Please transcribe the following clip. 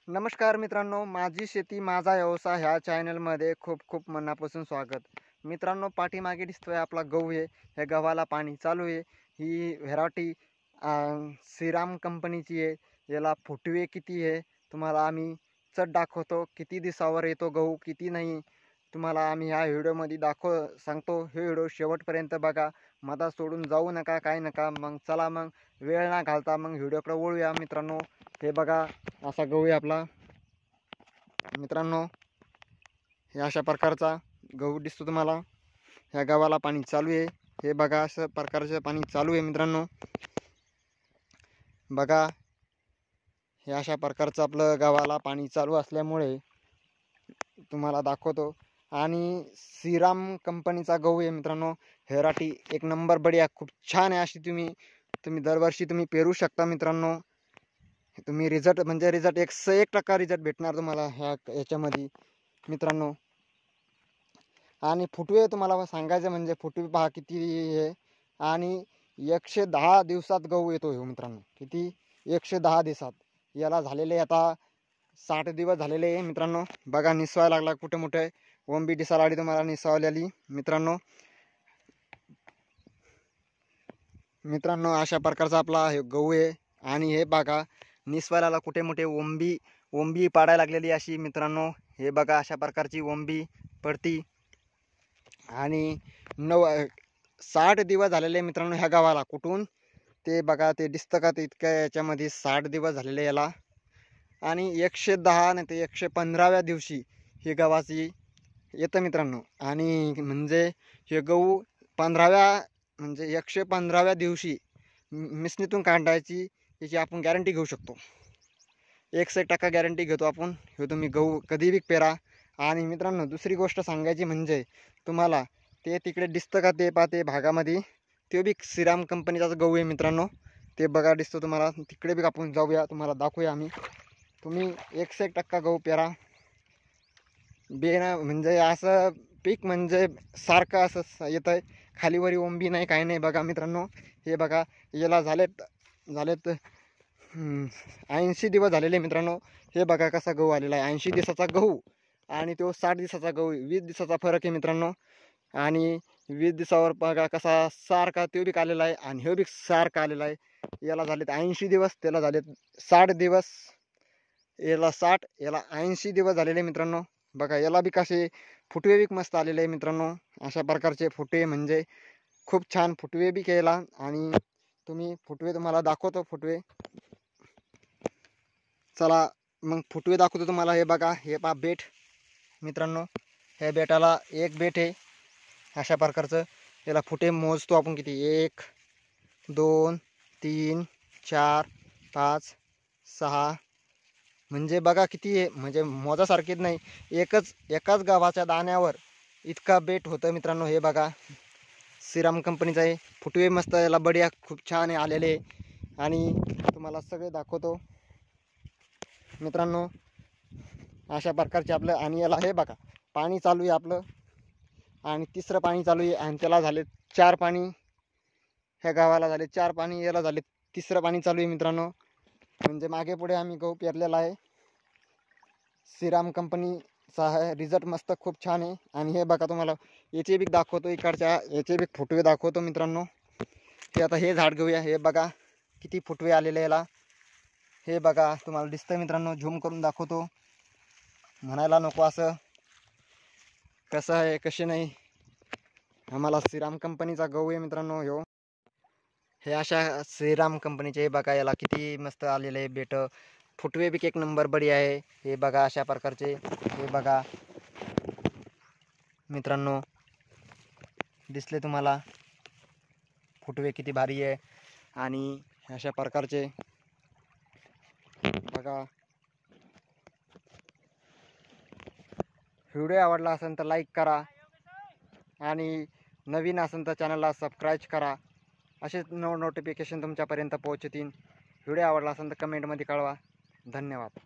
नमस्कार मित्रांनो, माझी शेती माझा व्यवसाय ह्या चॅनलमध्ये खूप खूप मनापासून स्वागत. मित्रांनो, पाठीमागे दिसतोय आपला गहू आहे. ह्या गव्हाला पाणी चालू आहे. ही व्हेरायटी श्रीराम कंपनीची आहे. याला फुटवे किती आहे तुम्हाला आम्ही चट दाखवतो. किती दिवसावर येतो गहू किती नाही तुम्हाला आम्ही ह्या व्हिडिओमध्ये सांगतो. हे व्हिडिओ शेवटपर्यंत बघा, मधा सोडून जाऊ नका, काय नका. मग चला, मग वेळ ना घालता मग व्हिडिओकडे वळूया. मित्रांनो, हे बघा, असा गहू आहे आपला. मित्रांनो, हे अशा प्रकारचा गहू दिसतो तुम्हाला. ह्या गव्हाला पाणी चालू आहे. हे बघा, अशा प्रकारचं पाणी चालू आहे. मित्रांनो बघा, हे अशा प्रकारचं आपलं गव्हाला पाणी चालू असल्यामुळे तुम्हाला दाखवतो. आणि श्रीराम कंपनीचा गहू आहे मित्रांनो. व्हेरायटी एक नंबर बढिया, खूप छान आहे. अशी तुम्ही दरवर्षी पेरू शकता मित्रांनो. तुम्ही रिझल्ट 101% रिझल्ट भेटणार तुम्हाला याच्यामध्ये मित्रांनो. आणि फुटवे तुम्हाला सांगायचं म्हणजे फुटवे पहा किती आहे. आणि 110 दिवसात गहू येतो हो मित्रांनो. किती? 110 दिवसात. याला झालेले आता 60 दिवस झालेले आहे मित्रांनो. बघा, निसवायला लागला कुठे मोठे ओंबी दिसायला लागली तुम्हाला निसवलेली मित्रांनो. अशा प्रकारचा आपला हे गहू आहे. आणि हे बघा, निसवायला कुठे मोठे ओंबी पाडायला लागलेली अशी मित्रांनो. हे बघा, अशा प्रकारची ओंबी पडती. आणि 60 दिवस झालेले मित्रांनो ह्या गावाला. कुठून ते बघा, ते दिसतं का ते इतक्या याच्यामध्ये 60 दिवस झालेले याला. आणि 110 नाही ते 115व्या दिवशी हे गव्हाची येतं मित्रांनो. आणि म्हणजे हे गहू 115व्या दिवशी मिसनीतून काढायची याची आपण गॅरंटी घेऊ शकतो. 100% गॅरंटी घेतो आपण. हे तुम्ही गहू कधी बी पेरा. आणि मित्रांनो, दुसरी गोष्ट सांगायची म्हणजे तुम्हाला ते तिकडे दिसतं का ते भागामध्ये ते बी श्रीराम कंपनीचाच गहू आहे मित्रांनो. ते बघा दिसतो तुम्हाला. तिकडे बी आपण जाऊया, तुम्हाला दाखवूया आम्ही. तुम्ही 101% गहू पेरा. म्हणजे असं पीक म्हणजे सारखं असं येतं आहे. खालीवरी ओंबी नाही, काही नाही. बघा मित्रांनो, हे बघा, याला झालेत 80 दिवस झालेले मित्रांनो. हे बघा कसा गहू आलेला आहे. 80 दिवसाचा गहू आणि तो 60 दिवसाचा गहू. 20 दिवसाचा फरक आहे मित्रांनो. आणि 20 दिवसावर बघा कसा सारखा तो बी आलेला आहे. आणि हे बी सारखा आलेला आहे. याला झालेत 80 दिवस, त्याला झालेत 60 दिवस. याला 60, याला 80 दिवस झालेले मित्रांनो. बघा, याला बी कसे फुटवे बी मस्त आलेले आहे मित्रांनो. अशा प्रकारचे फुटवे म्हणजे खूप छान फुटवे बी केला. आणि फुटवे तुम्हाला दाखवतो. फुटवे चला मग फुटवे दाखवतो तुम्हाला. हे बघा, हे पहा बेट मित्रांनो. हे बेटाला एक बेट आहे अशा प्रकारचं. याला फुटे मोजतो आपण किती. 1 2 3 4 5 6. म्हणजे बघा किती आहे. म्हणजे मोजासारखीच नाही. एकाच गावाच्या दाण्यावर इतका बेट होतं मित्रांनो. हे बघा, श्रीराम कंपनीचा आहे. फुटवे मस्त, याला बढिया खूप छान आहे आलेले. आणि तुम्हाला सगळे दाखवतो मित्रांनो. अशा प्रकारचे आपलं. आणि याला हे बघा, पाणी चालू आहे आपलं. आणि तिसरं पाणी चालू आहे. आणि त्याला झाले 4 पाणी. ह्या गावाला झाले 4 पाणी, याला झाले तिसरं पाणी चालू आहे मित्रांनो. म्हणजे मागे पुढे आम्ही गहू पेरलेला आहे. श्रीराम कंपनीचा आहे. रिझल्ट मस्त खूप छान आहे. आणि हे बघा, तुम्हाला याचे बी दाखवतो. इकडच्या याचे बी फुटवे दाखवतो मित्रांनो. हे आता हे झाड घेऊया. हे बघा किती फुटवे आलेले याला. हे बघा, तुम्हाला दिसतं मित्रांनो. झूम करून दाखवतो. म्हणायला नको असं कसं आहे कसे नाही. आम्हाला श्रीराम कंपनीचा गहू आहे मित्रांनो ह्यो. हे अशा श्रीराम कंपनीचे बघा, याला किती मस्त आलेले आहे बेट. फुटवे बी एक नंबर बडी आहे. हे बघा अशा प्रकारचे. हे बघा मित्रांनो, दिसले तुम्हाला फुटवे किती भारी आहे. आणि अशा प्रकारचे बघा. व्हिडिओ आवडला असेल तर लाईक करा. आणि नवीन असेल तर चॅनलला सबस्क्राईब करा. असेच नोटिफिकेशन तुमच्यापर्यंत पोहोचतील. व्हिडिओ आवडला असेल तर कमेंटमध्ये कळवा. धन्यवाद.